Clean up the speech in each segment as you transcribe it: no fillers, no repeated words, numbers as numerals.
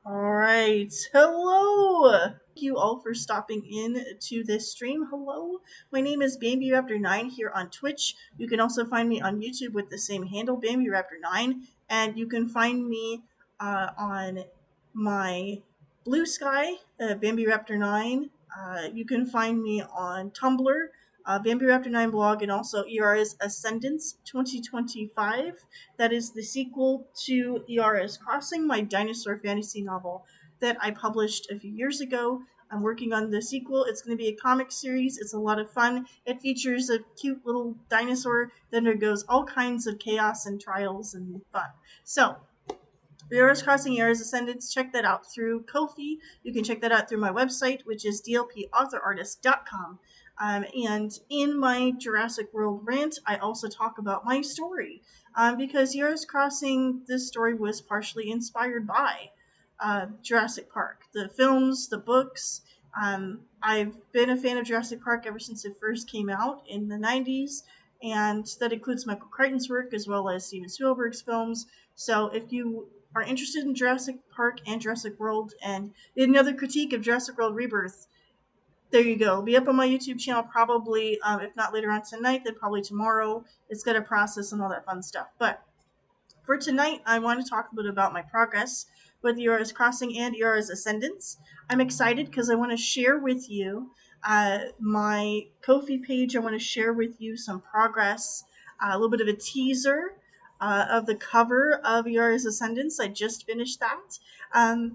Alright, hello! Thank you all for stopping in to this stream. Hello, my name is BambiRaptor9 here on Twitch. You can also find me on YouTube with the same handle, BambiRaptor9, and you can find me on my Blue Sky, BambiRaptor9. You can find me on Tumblr, BambiRaptor9 blog, and also Iara's Ascendance 2025. That is the sequel to Iara's Crossing, my dinosaur fantasy novel that I published a few years ago. I'm working on the sequel. It's going to be a comic series. It's a lot of fun. It features a cute little dinosaur that undergoes all kinds of chaos and trials and fun. So, Iara's Crossing, Iara's Ascendance, check that out through Ko-fi. You can check that out through my website, which is DLP-Artist.com. And in my Jurassic World rant, I also talk about my story. Because Iara's Crossing, this story was partially inspired by Jurassic Park. The films, the books. I've been a fan of Jurassic Park ever since it first came out in the 90s. And that includes Michael Crichton's work as well as Steven Spielberg's films. So if you are interested in Jurassic Park and Jurassic World and another critique of Jurassic World Rebirth, there you go. It'll be up on my YouTube channel probably, if not later on tonight, then probably tomorrow. It's got a process and all that fun stuff. But for tonight, I want to talk a bit about my progress with Iara's Crossing and Iara's Ascendance. I'm excited because I want to share with you my Ko-fi page. I want to share with you some progress, a little bit of a teaser of the cover of Iara's Ascendance. I just finished that.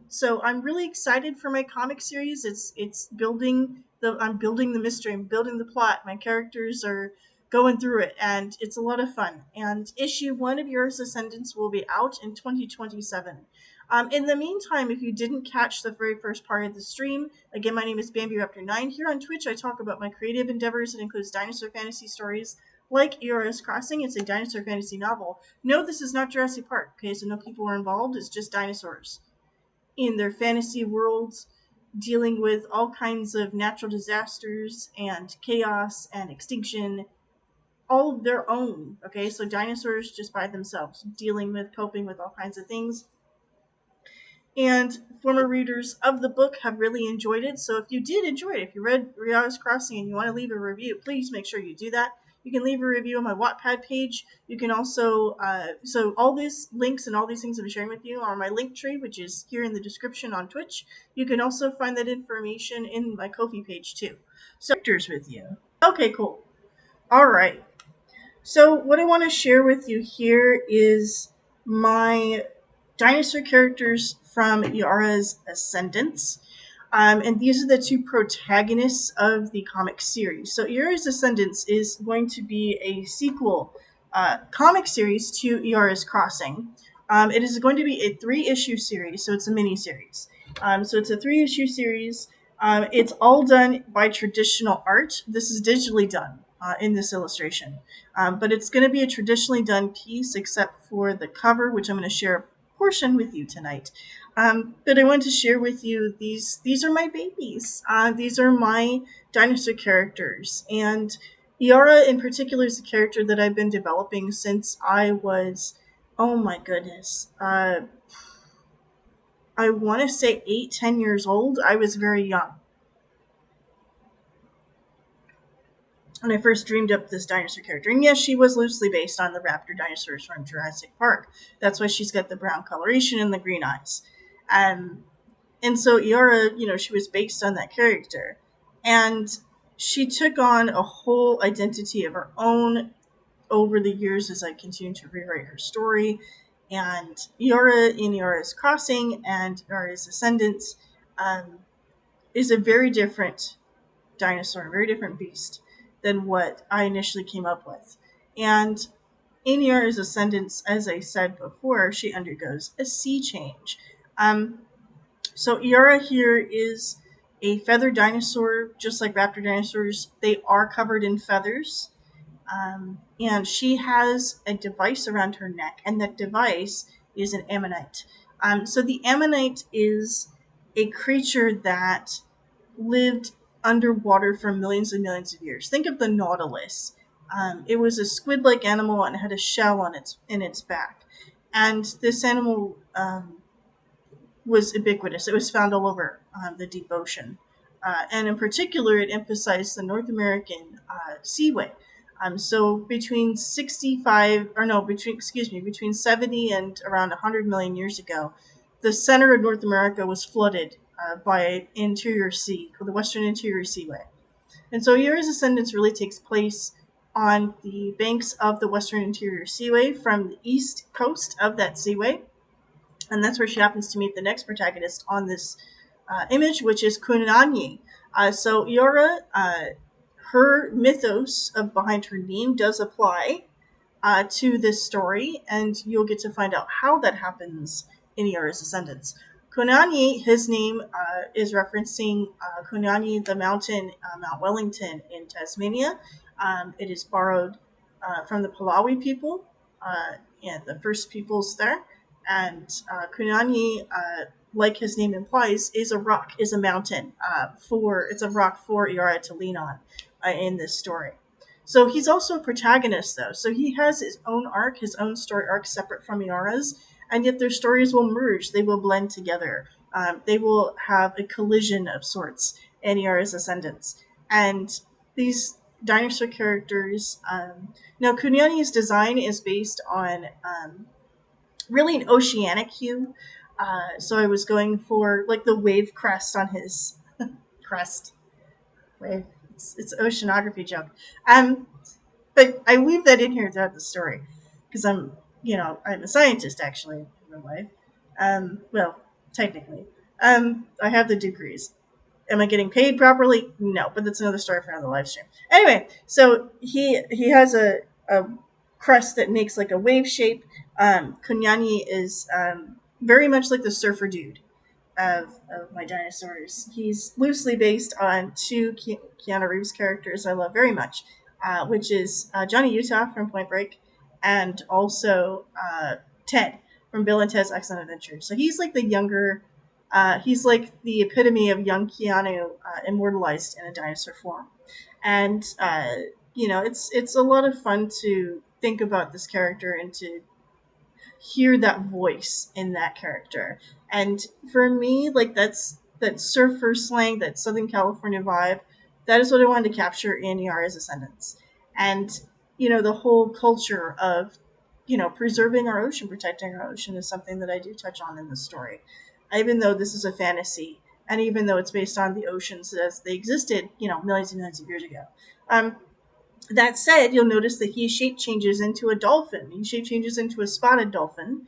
So I'm really excited for my comic series. It's building I'm building the mystery, I'm building the plot. My characters are going through it, and it's a lot of fun. And issue 1 of Iara's Ascendance will be out in 2027. In the meantime, if you didn't catch the very first part of the stream, again, my name is BambiRaptor9. Here on Twitch, I talk about my creative endeavors. It includes dinosaur fantasy stories like Iara's Crossing. It's a dinosaur fantasy novel. No, this is not Jurassic Park, okay? So no people are involved. It's just dinosaurs in their fantasy worlds, dealing with all kinds of natural disasters and chaos and extinction, all of their own. Okay, so dinosaurs just by themselves, coping with all kinds of things. And former readers of the book have really enjoyed it. So if you did enjoy it, if you read Iara's Crossing and you want to leave a review, please make sure you do that. You can leave a review on my Wattpad page. You can also, so all these links and all these things I'm sharing with you are on my link tree, which is here in the description on Twitch. You can also find that information in my Ko-fi page too. So, characters with you. Okay, cool. All right. So what I want to share with you here is my dinosaur characters from Iara's Ascendance. And these are the two protagonists of the comic series. So Iara's Ascendance is going to be a sequel comic series to Iara's Crossing. It is going to be a 3-issue series, so it's a mini-series. So it's a 3-issue series. It's all done by traditional art. This is digitally done in this illustration. But it's going to be a traditionally done piece except for the cover, which I'm going to share a portion with you tonight. But I want to share with you these are my babies. These are my dinosaur characters. And Iara in particular is a character that I've been developing since I was, oh my goodness, I want to say 8-10 years old. I was very young when I first dreamed up this dinosaur character. And yes, she was loosely based on the raptor dinosaurs from Jurassic Park. That's why she's got the brown coloration and the green eyes. And so Iara, she was based on that character. And she took on a whole identity of her own over the years as I continued to rewrite her story. And Iara in Iara's Crossing and Iara's Ascendance is a very different dinosaur, a very different beast than what I initially came up with. And in Iara's Ascendance, as I said before, she undergoes a sea change. So Iara here is a feathered dinosaur, just like raptor dinosaurs. They are covered in feathers. And she has a device around her neck, and that device is an ammonite. So the ammonite is a creature that lived underwater for millions and millions of years. Think of the Nautilus. It was a squid-like animal and had a shell on in its back. And this animal was ubiquitous. It was found all over the deep ocean. And in particular, it emphasized the North American seaway. So between 70 and around 100 million years ago, the center of North America was flooded by interior sea, the Western Interior Seaway. And so Iara's Ascendance really takes place on the banks of the Western Interior Seaway from the east coast of that seaway. And that's where she happens to meet the next protagonist on this image, which is Kunani. So Iara, her mythos behind her name does apply to this story, and you'll get to find out how that happens in Iara's Ascendance. Kunani, his name is referencing Kunani, the mountain, Mount Wellington in Tasmania. It is borrowed from the Palawi people, the first peoples there. And Kunani, like his name implies, is a rock, is a mountain. It's a rock for Iara to lean on in this story. So he's also a protagonist, though. So he has his own arc, his own story arc, separate from Iara's, and yet their stories will merge. They will blend together. They will have a collision of sorts in Iara's Ascendance. And these dinosaur characters... now, Kunyani's design is based on really an oceanic hue. So I was going for like the wave crest on his crest. Wave. It's oceanography joke. But I weave that in here throughout the story because I'm a scientist actually in real life. Well, technically, I have the degrees. Am I getting paid properly? No, but that's another story for another live stream. Anyway, so he has a crest that makes like a wave shape. Kunyani is very much like the surfer dude of my dinosaurs. He's loosely based on two Keanu Reeves characters I love very much, which is Johnny Utah from Point Break and also Ted from Bill and Ted's Excellent Adventure. So he's like the younger, he's like the epitome of young Keanu immortalized in a dinosaur form. And, it's a lot of fun to think about this character and to hear that voice in that character. And for me, like that surfer slang, that Southern California vibe, that is what I wanted to capture in Iara's Ascendance. And, the whole culture of, preserving our ocean, protecting our ocean is something that I do touch on in the story. Even though this is a fantasy, and even though it's based on the oceans as they existed, millions and millions of years ago. That said, you'll notice that he shape changes into a dolphin. He shape changes into a spotted dolphin.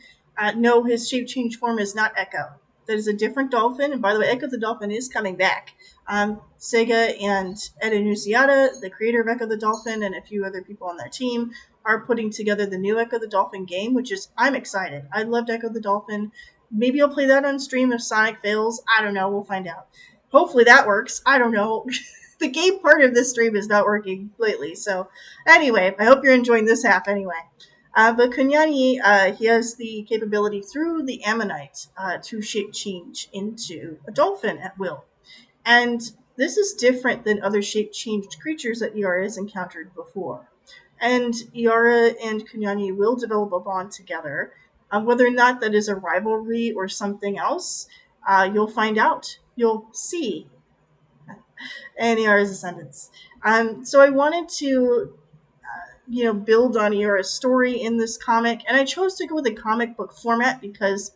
No, his shape change form is not Echo. That is a different dolphin. And by the way, Echo the Dolphin is coming back. Sega and Ed Annunziata, the creator of Echo the Dolphin, and a few other people on their team, are putting together the new Echo the Dolphin game, I'm excited. I loved Echo the Dolphin. Maybe I'll play that on stream if Sonic fails. I don't know. We'll find out. Hopefully that works. I don't know. The game part of this stream is not working lately. So anyway, I hope you're enjoying this half anyway. But Kunyani, he has the capability through the ammonite to shape change into a dolphin at will. And this is different than other shape changed creatures that Iara has encountered before. And Iara and Kunyani will develop a bond together. Whether or not that is a rivalry or something else, you'll find out. You'll see. And Iara's Ascendance. So I wanted to, build on Iara's story in this comic, and I chose to go with a comic book format because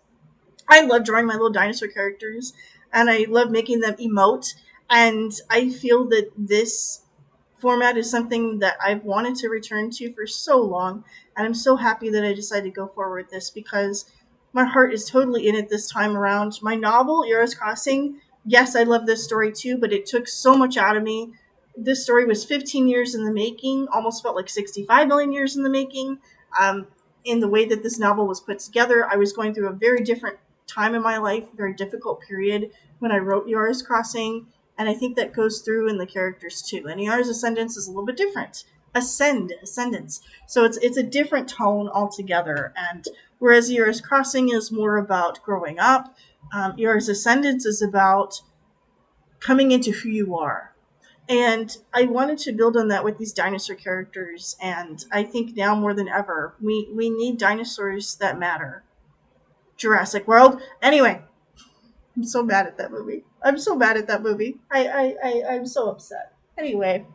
I love drawing my little dinosaur characters, and I love making them emote, and I feel that this format is something that I've wanted to return to for so long, and I'm so happy that I decided to go forward with this because my heart is totally in it this time around. My novel, Iara's Crossing, yes, I love this story too, but it took so much out of me. This story was 15 years in the making, almost felt like 65 million years in the making. In the way that this novel was put together, I was going through a very different time in my life, very difficult period when I wrote Iara's Crossing, and I think that goes through in the characters too. And Iara's Ascendance is a little bit different. Ascendance. So it's a different tone altogether. And whereas Iara's Crossing is more about growing up, Iara's Ascendance is about coming into who you are. And I wanted to build on that with these dinosaur characters. And I think now more than ever, we need dinosaurs that matter. Jurassic World. Anyway, I'm so mad at that movie. I'm so mad at that movie. I'm so upset. Anyway,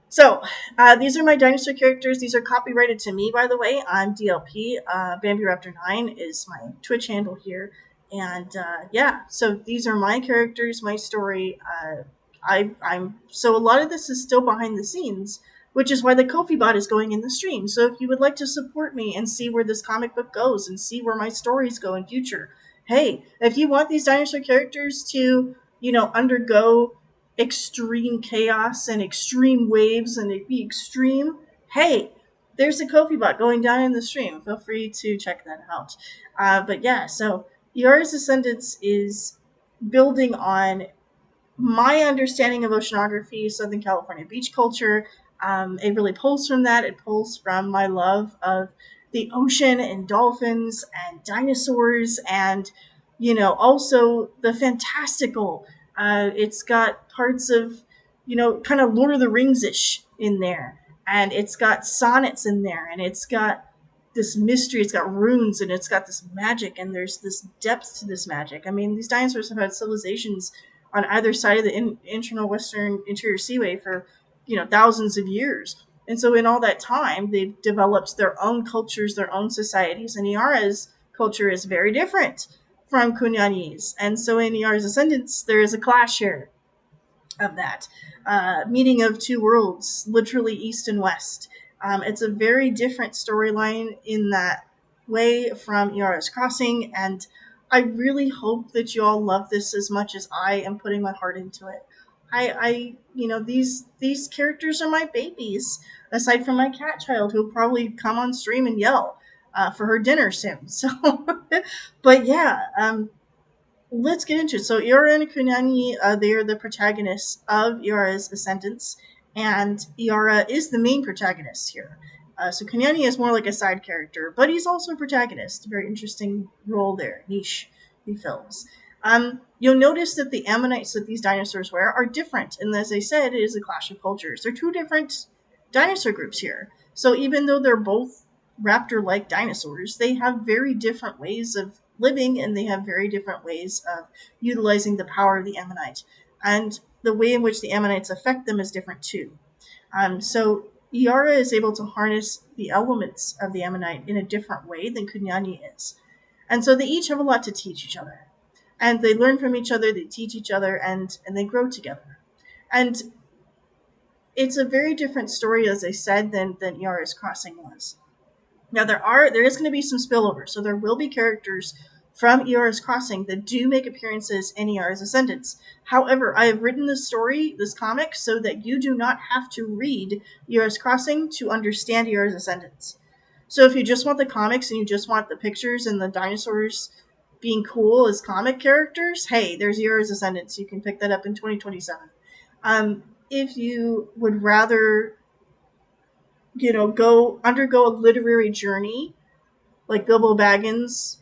so these are my dinosaur characters. These are copyrighted to me, by the way. I'm DLP. Bambi Raptor 9 is my Twitch handle here. And yeah, so these are my characters, my story. I'm so a lot of this is still behind the scenes, which is why the Ko-fi bot is going in the stream. So if you would like to support me and see where this comic book goes and see where my stories go in future, hey, if you want these dinosaur characters to, undergo extreme chaos and extreme waves and it be extreme, hey, there's a Ko-fi bot going down in the stream. Feel free to check that out. But yeah, so Iara's Ascendance is building on my understanding of oceanography, Southern California beach culture. It really pulls from that. It pulls from my love of the ocean and dolphins and dinosaurs and, also the fantastical. It's got parts of, kind of Lord of the Rings-ish in there. And it's got sonnets in there. And it's got this mystery. It's got runes and it's got this magic. And there's this depth to this magic. I mean, these dinosaurs have had civilizations on either side of the internal western interior seaway for thousands of years, and so in all that time they've developed their own cultures, their own societies, and Iara's culture is very different from Kunyani's, and so in Iara's Ascendance there is a clash here of that meeting of two worlds, literally east and west. It's a very different storyline in that way from Iara's Crossing, and I really hope that you all love this as much as I am putting my heart into it. These characters are my babies, aside from my cat child, who'll probably come on stream and yell for her dinner soon. So, but yeah, let's get into it. So Iara and Kunani, they are the protagonists of Iara's Ascendance, and Iara is the main protagonist here. So Kunani is more like a side character, but he's also a protagonist. Very interesting role there, niche he fills. You'll notice that the ammonites that these dinosaurs wear are different, and as I said, it is a clash of cultures. They're two different dinosaur groups here. So even though they're both raptor-like dinosaurs, they have very different ways of living, and they have very different ways of utilizing the power of the ammonite. And the way in which the ammonites affect them is different too. So Iara is able to harness the elements of the ammonite in a different way than Kunyani is. And so they each have a lot to teach each other. And they learn from each other, they teach each other, and they grow together. And it's a very different story, as I said, than Iara's Crossing was. Now there is going to be some spillover, so there will be characters from Iara's Crossing that do make appearances in Iara's Ascendance. However, I have written this comic, so that you do not have to read Iara's Crossing to understand Iara's Ascendance. So if you just want the comics and you just want the pictures and the dinosaurs being cool as comic characters, hey, there's Iara's Ascendance. You can pick that up in 2027. If you would rather go undergo a literary journey, like Bilbo Baggins,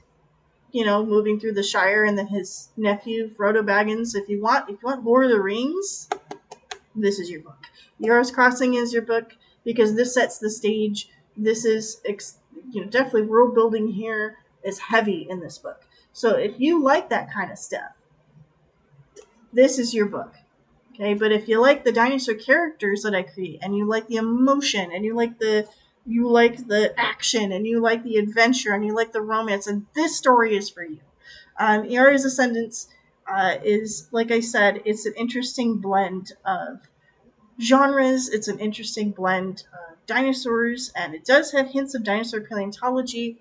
moving through the Shire, and then his nephew Frodo Baggins. If you want Lord of the Rings, this is your book. Iara's Crossing is your book because this sets the stage. This is definitely world building here is heavy in this book. So if you like that kind of stuff, this is your book. Okay, but if you like the dinosaur characters that I create, and you like the emotion, and you like the action, and you like the adventure, and you like the romance, and this story is for you. Iara's Ascendance is, like I said, it's an interesting blend of genres. It's an interesting blend of dinosaurs, and it does have hints of dinosaur paleontology.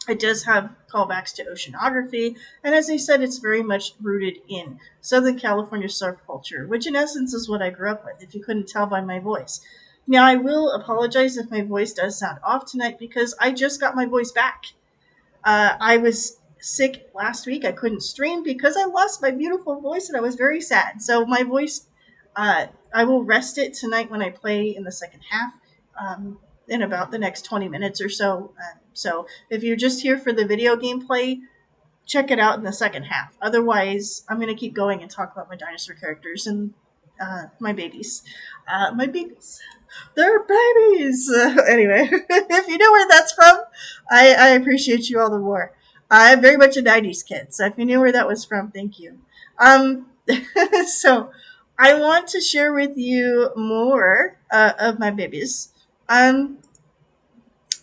It does have callbacks to oceanography, and as I said, it's very much rooted in Southern California surf culture, which in essence is what I grew up with, if you couldn't tell by my voice. Now, I will apologize if my voice does sound off tonight, because I just got my voice back. I was sick last week. I couldn't stream because I lost my beautiful voice, and I was very sad. So my voice, I will rest it tonight when I play in the second half. In about the next 20 minutes or so. So if you're just here for the video gameplay, check it out in the second half. Otherwise, I'm going to keep going and talk about my dinosaur characters and my babies. My babies. They're babies! Anyway, if you know where that's from, I appreciate you all the more. I'm very much a 90s kid, so if you knew where that was from, thank you. Um, so I want to share with you more of my babies. Um,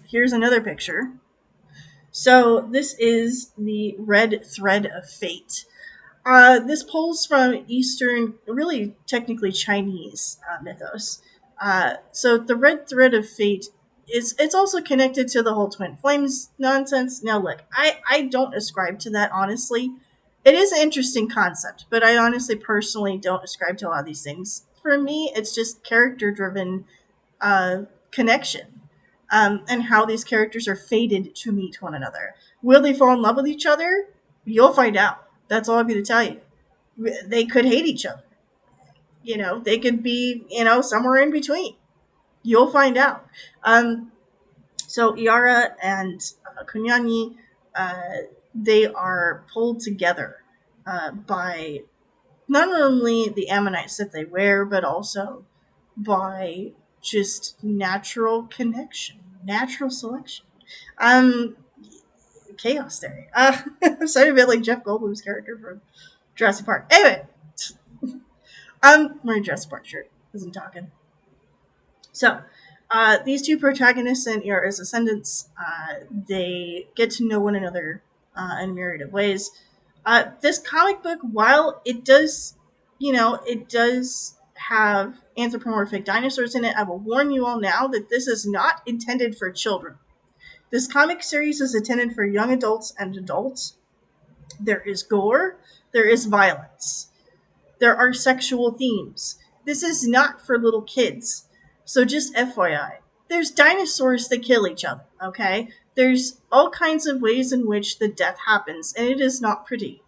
Here's another picture. So this is the red thread of fate. This pulls from Eastern, really technically Chinese mythos. So the red thread of fate it's also connected to the whole twin flames nonsense. Now look, I don't ascribe to that honestly. It is an interesting concept, but I honestly personally don't ascribe to a lot of these things. For me, it's just character driven uh, connection. And how these characters are fated to meet one another. Will they fall in love with each other? You'll find out. That's all I'm going to tell you. They could hate each other. They could be, somewhere in between. You'll find out. So Iara and Kunyani, they are pulled together by not only the ammonites that they wear, but also by just natural connection, natural selection. Um, Chaos theory. I'm sorry, a bit like Jeff Goldblum's character from Jurassic Park. Anyway, I'm wearing a Jurassic Park shirt as I'm talking. So, these two protagonists in Iara's Ascendance, they get to know one another in a myriad of ways. This comic book, while it does, it does have anthropomorphic dinosaurs in it, I will warn you all now that this is not intended for children. This comic series is intended for young adults and adults. There is gore, there is violence, there are sexual themes. This is not for little kids. So just FYI, there's dinosaurs that kill each other, okay? There's all kinds of ways in which the death happens, and it is not pretty.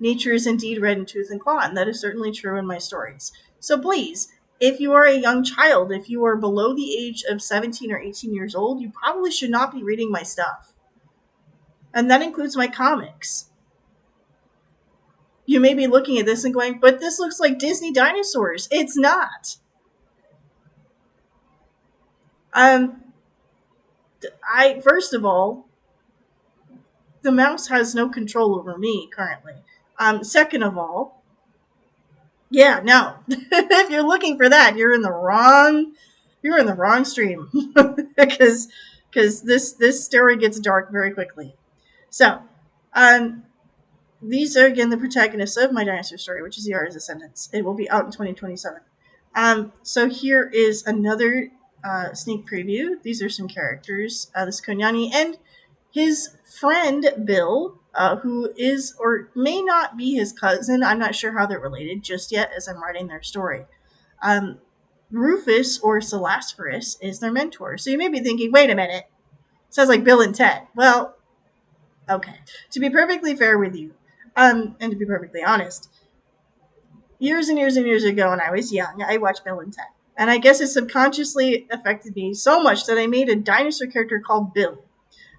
Nature is indeed red in tooth and claw, and that is certainly true in my stories. So please, if you are a young child, if you are below the age of 17 or 18 years old, you probably should not be reading my stuff. And that includes my comics. You may be looking at this and going, but this looks like Disney dinosaurs. It's not. First of all, the mouse has no control over me currently. Second of all, yeah, no. If you're looking for that, you're in the wrong stream because this story gets dark very quickly. So, these are again the protagonists of my dinosaur story, which is Iara's Ascendance. It will be out in 2027. So here is another sneak preview. These are some characters. This is Konyani and his friend Bill, who is or may not be his cousin. I'm not sure how they're related just yet as I'm writing their story. Rufus or Celasphorus is their mentor. So you may be thinking, wait a minute, sounds like Bill and Ted. Well, okay. To be perfectly fair with you, and to be perfectly honest, years and years and years ago when I was young, I watched Bill and Ted. And I guess it subconsciously affected me so much that I made a dinosaur character called Bill.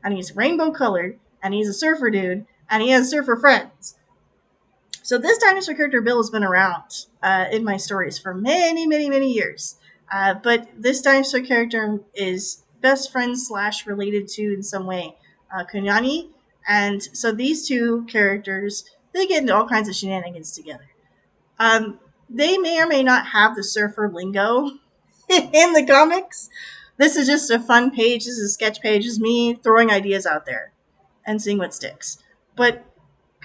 And he's rainbow colored, and he's a surfer dude, and he has surfer friends. So this dinosaur character Bill has been around in my stories for many, many, many years. But this dinosaur character is best friend / related to in some way Kunyani. And so these two characters, they get into all kinds of shenanigans together. They may or may not have the surfer lingo in the comics. This is just a fun page. This is a sketch page. This is me throwing ideas out there and seeing what sticks. But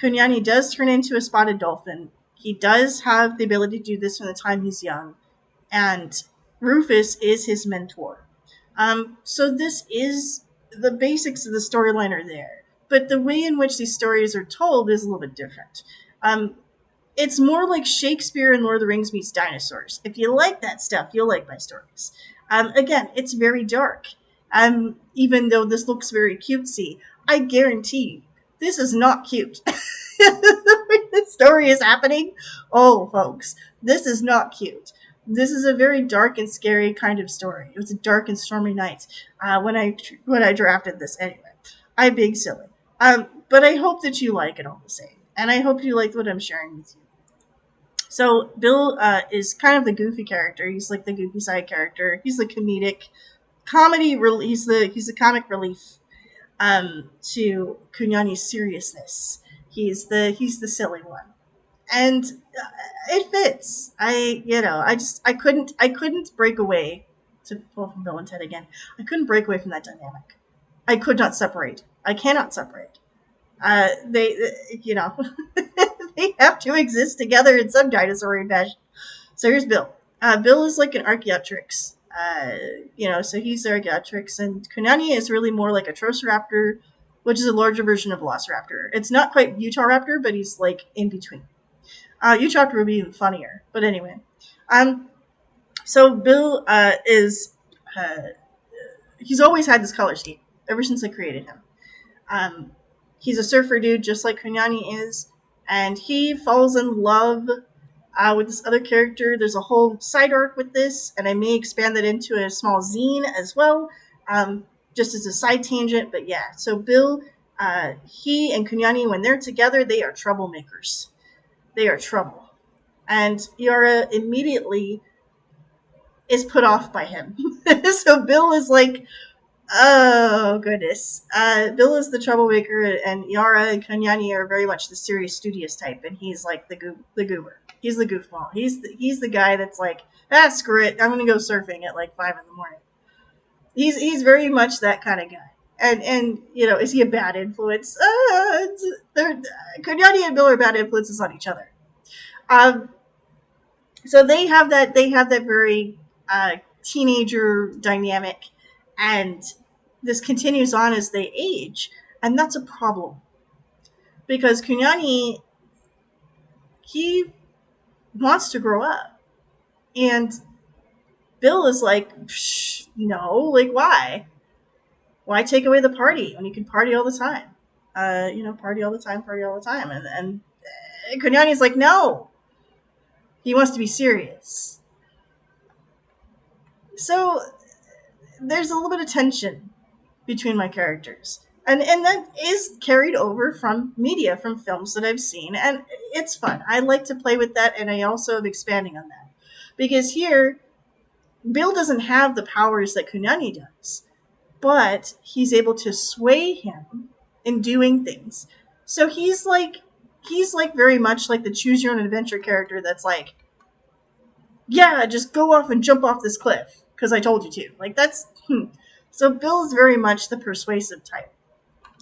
Kunyani does turn into a spotted dolphin. He does have the ability to do this from the time he's young. And Rufus is his mentor. So this is the basics of the storyline are there. But the way in which these stories are told is a little bit different. It's more like Shakespeare and Lord of the Rings meets dinosaurs. If you like that stuff, you'll like my stories. Again, it's very dark. Even though this looks very cutesy, I guarantee you, this is not cute. The story is happening. Oh, folks, this is not cute. This is a very dark and scary kind of story. It was a dark and stormy night when I drafted this. Anyway, I'm being silly. But I hope that you like it all the same, and I hope you like what I'm sharing with you. So Bill is kind of the goofy character. He's like the goofy side character. He's the comedic comedy. He's the comic relief. to Kunyani's seriousness. He's the silly one, and it fits. I couldn't break away to pull from Bill and Ted again. I couldn't break away from that dynamic. I could not separate. I cannot separate. They, they have to exist together in some dinosaur fashion. So here's Bill. Bill is like an Archaeopteryx. So he's the Archaeopteryx, and Kunyani is really more like a Troceraptor, which is a larger version of Velociraptor. It's not quite Utahraptor, but he's like in between. Utahraptor would be even funnier, but anyway. So Bill he's always had this color scheme ever since I created him. He's a surfer dude, just like Kunyani is, and he falls in love with this other character. There's a whole side arc with this, and I may expand that into a small zine as well, just as a side tangent. But yeah, so Bill, he and Kunyani, when they're together, they are troublemakers. They are trouble. And Iara immediately is put off by him. So Bill is like, oh, goodness. Bill is the troublemaker, and Iara and Kunyani are very much the serious, studious type, and he's like the goober. He's the goofball. He's the guy that's like, screw it, I'm going to go surfing at like 5 in the morning. He's very much that kind of guy. And is he a bad influence? Kunyani and Bill are bad influences on each other. So they have that very teenager dynamic, and this continues on as they age, and that's a problem. Because Kunyani, he wants to grow up. And Bill is like, no, like, why? Why take away the party when you can party all the time? Party all the time. And Kunyani's like, no. He wants to be serious. So there's a little bit of tension between my characters. And that is carried over from media, from films that I've seen. And it's fun. I like to play with that, and I also am expanding on that. Because here, Bill doesn't have the powers that Kunyani does. But he's able to sway him in doing things. So he's like very much like the choose your own adventure character that's like, yeah, just go off and jump off this cliff because I told you to. Like, that's... So Bill is very much the persuasive type.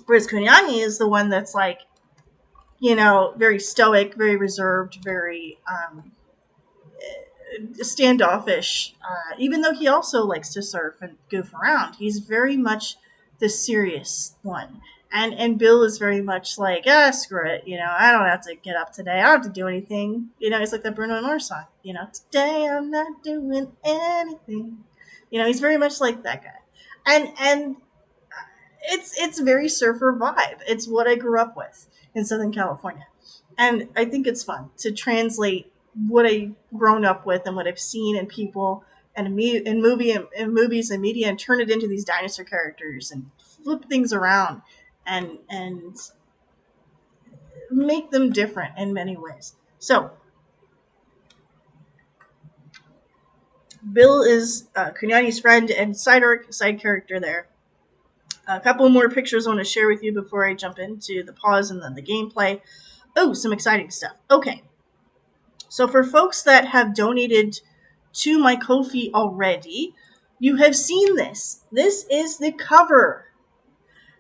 Whereas Kunyani is the one that's like, very stoic, very reserved, very standoffish. Even though he also likes to surf and goof around, he's very much the serious one. And Bill is very much like, screw it, I don't have to get up today. I don't have to do anything. It's like the Bruno Mars song, today I'm not doing anything. He's very much like that guy. And it's very surfer vibe. It's what I grew up with in Southern California. And I think it's fun to translate what I've grown up with and what I've seen in people and in movies and media, and turn it into these dinosaur characters and flip things around and make them different in many ways. So Bill is Kunyani's friend and side character there. A couple more pictures I want to share with you before I jump into the pause and then the gameplay. Oh, some exciting stuff. Okay. So for folks that have donated to my Ko-fi already, you have seen this. This is the cover.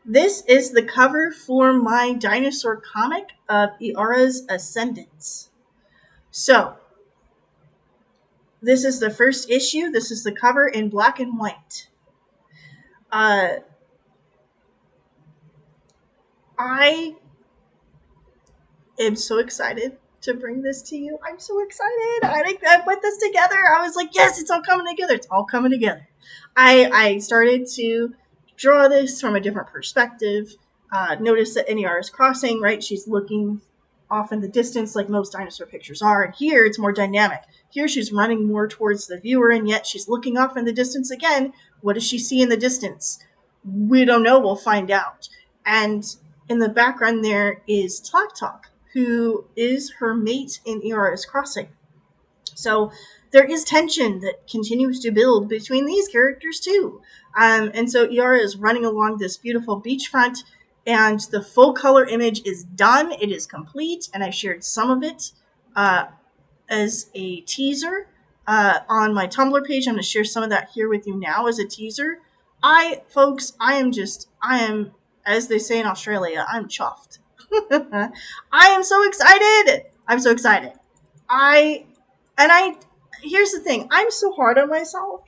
This is the cover for my dinosaur comic of Iara's Ascendance. So, this is the first issue. This is the cover in black and white. I am so excited to bring this to you. I'm so excited. I put this together. I was like, yes, it's all coming together. It's all coming together. I started to draw this from a different perspective. Notice that in Iara's crossing, right, she's looking off in the distance like most dinosaur pictures are. And here it's more dynamic. Here she's running more towards the viewer, and yet she's looking off in the distance again. What does she see in the distance? We don't know. We'll find out. And in the background there is Talk, who is her mate in Iara's crossing. So there is tension that continues to build between these characters too. And so Iara is running along this beautiful beachfront, and the full color image is done. It is complete, and I shared some of it as a teaser on my Tumblr page. I'm going to share some of that here with you now as a teaser. Folks, I am, as they say in Australia, I'm chuffed. I am so excited. I'm so excited. Here's the thing. I'm so hard on myself.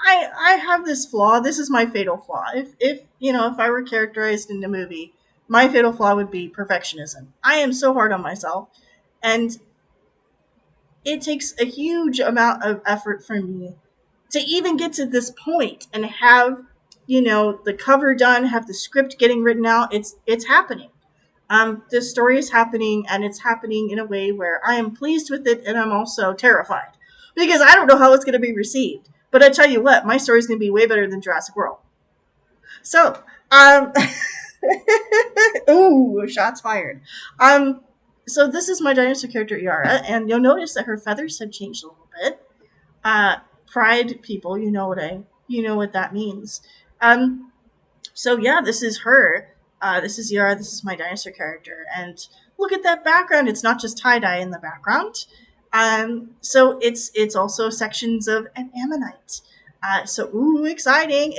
I have this flaw. This is my fatal flaw. If I were characterized in a movie, my fatal flaw would be perfectionism. I am so hard on myself, and it takes a huge amount of effort for me to even get to this point and have, the cover done, have the script getting written out. It's happening. This story is happening, and it's happening in a way where I am pleased with it, and I'm also terrified because I don't know how it's going to be received. But I tell you what, my story is going to be way better than Jurassic World. So, ooh, shots fired. So this is my dinosaur character Iara, and you'll notice that her feathers have changed a little bit. Pride people, you know what that means. So yeah, this is her. This is Iara. This is my dinosaur character, and look at that background. It's not just tie-dye in the background. So it's also sections of an ammonite. So ooh, exciting.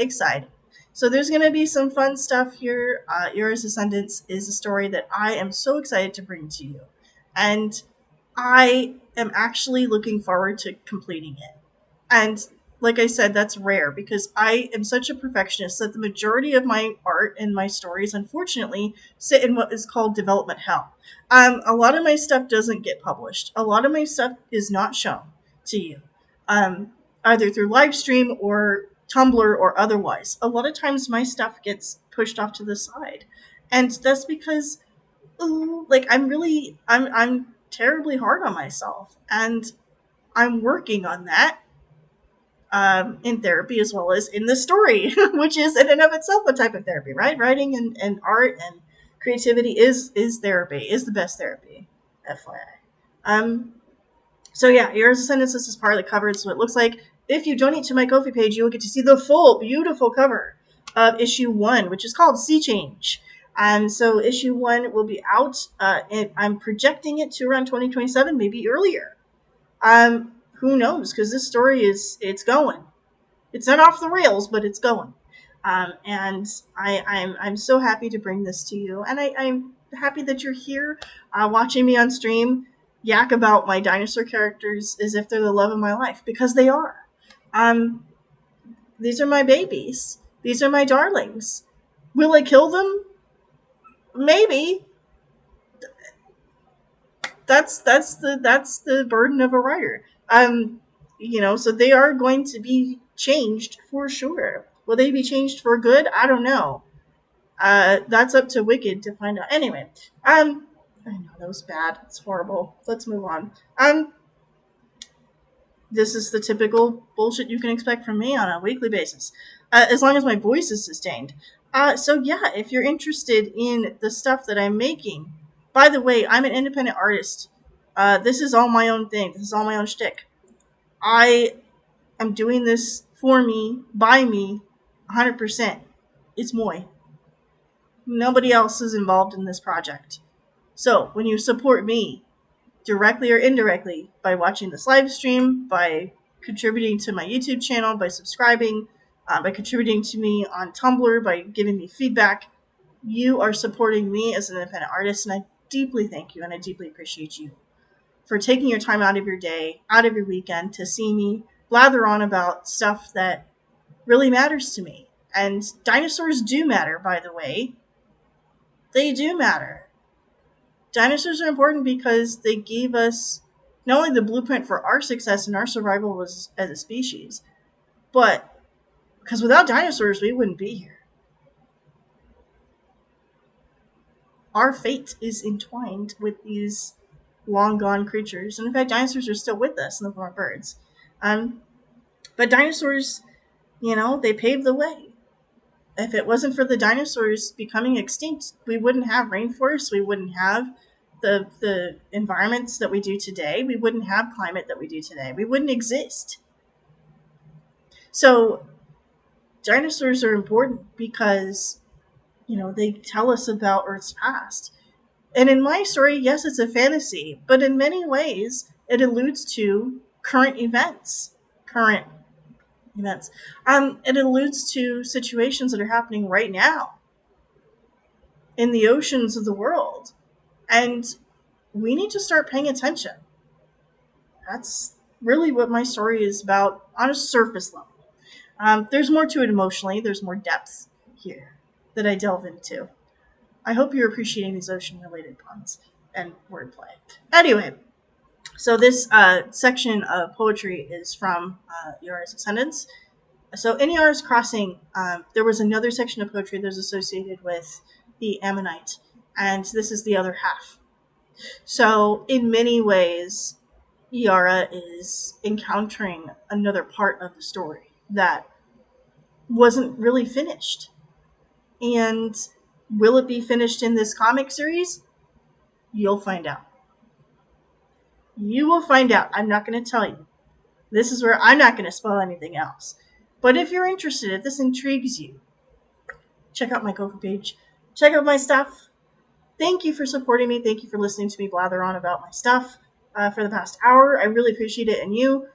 So there's going to be some fun stuff here. Iara's Ascendance is a story that I am so excited to bring to you, and I am actually looking forward to completing it. And like I said, that's rare because I am such a perfectionist that the majority of my art and my stories, unfortunately, sit in what is called development hell. A lot of my stuff doesn't get published. A lot of my stuff is not shown to you, either through live stream or Tumblr or otherwise. A lot of times my stuff gets pushed off to the side, and that's because, I'm terribly hard on myself, and I'm working on that. In therapy as well as in the story, which is in and of itself a type of therapy, right? Writing and art and creativity is therapy, is the best therapy, FYI. So yeah, Iara's Ascendance is part of the cover. So it looks like if you donate to my Ko-fi page, you will get to see the full, beautiful cover of issue 1, which is called Sea Change. And so issue 1 will be out, and I'm projecting it to around 2027, maybe earlier. Who knows? Because this story it's going. It's not off the rails, but it's going. And I'm so happy to bring this to you. And I'm happy that you're here watching me on stream yak about my dinosaur characters as if they're the love of my life, because they are. These are my babies. These are my darlings. Will I kill them? Maybe. That's the burden of a writer. So they are going to be changed for sure. Will they be changed for good? I don't know. That's up to Wicked to find out. Anyway, I know that was bad. It's horrible. Let's move on. This is the typical bullshit you can expect from me on a weekly basis, as long as my voice is sustained. So yeah, if you're interested in the stuff that I'm making, by the way, I'm an independent artist. This is all my own thing. This is all my own shtick. I am doing this for me, by me, 100%. It's moi. Nobody else is involved in this project. So when you support me, directly or indirectly, by watching this live stream, by contributing to my YouTube channel, by subscribing, by contributing to me on Tumblr, by giving me feedback, you are supporting me as an independent artist, and I deeply thank you, and I deeply appreciate you for taking your time out of your day, out of your weekend, to see me blather on about stuff that really matters to me. And dinosaurs do matter, by the way. They do matter. Dinosaurs are important because they gave us not only the blueprint for our success and our survival as a species, but because without dinosaurs, we wouldn't be here. Our fate is entwined with these long-gone creatures. And in fact, dinosaurs are still with us in the form of birds. But dinosaurs, they paved the way. If it wasn't for the dinosaurs becoming extinct, we wouldn't have rainforests, we wouldn't have the environments that we do today, we wouldn't have climate that we do today. We wouldn't exist. So dinosaurs are important because, they tell us about Earth's past. And in my story, yes, it's a fantasy, but in many ways, it alludes to current events. Current events. It alludes to situations that are happening right now in the oceans of the world. And we need to start paying attention. That's really what my story is about on a surface level. There's more to it emotionally, there's more depth here that I delve into. I hope you're appreciating these ocean related puns and wordplay. Anyway, so this section of poetry is from Iara's Ascendance. So in Iara's Crossing, there was another section of poetry that was associated with the Ammonite, and this is the other half. So in many ways, Iara is encountering another part of the story that wasn't really finished. And will it be finished in this comic series? You'll find out. You will find out. I'm not going to tell you. This is where I'm not going to spoil anything else. But if you're interested, if this intrigues you, check out my Ko-fi page. Check out my stuff. Thank you for supporting me. Thank you for listening to me blather on about my stuff for the past hour. I really appreciate it. And you,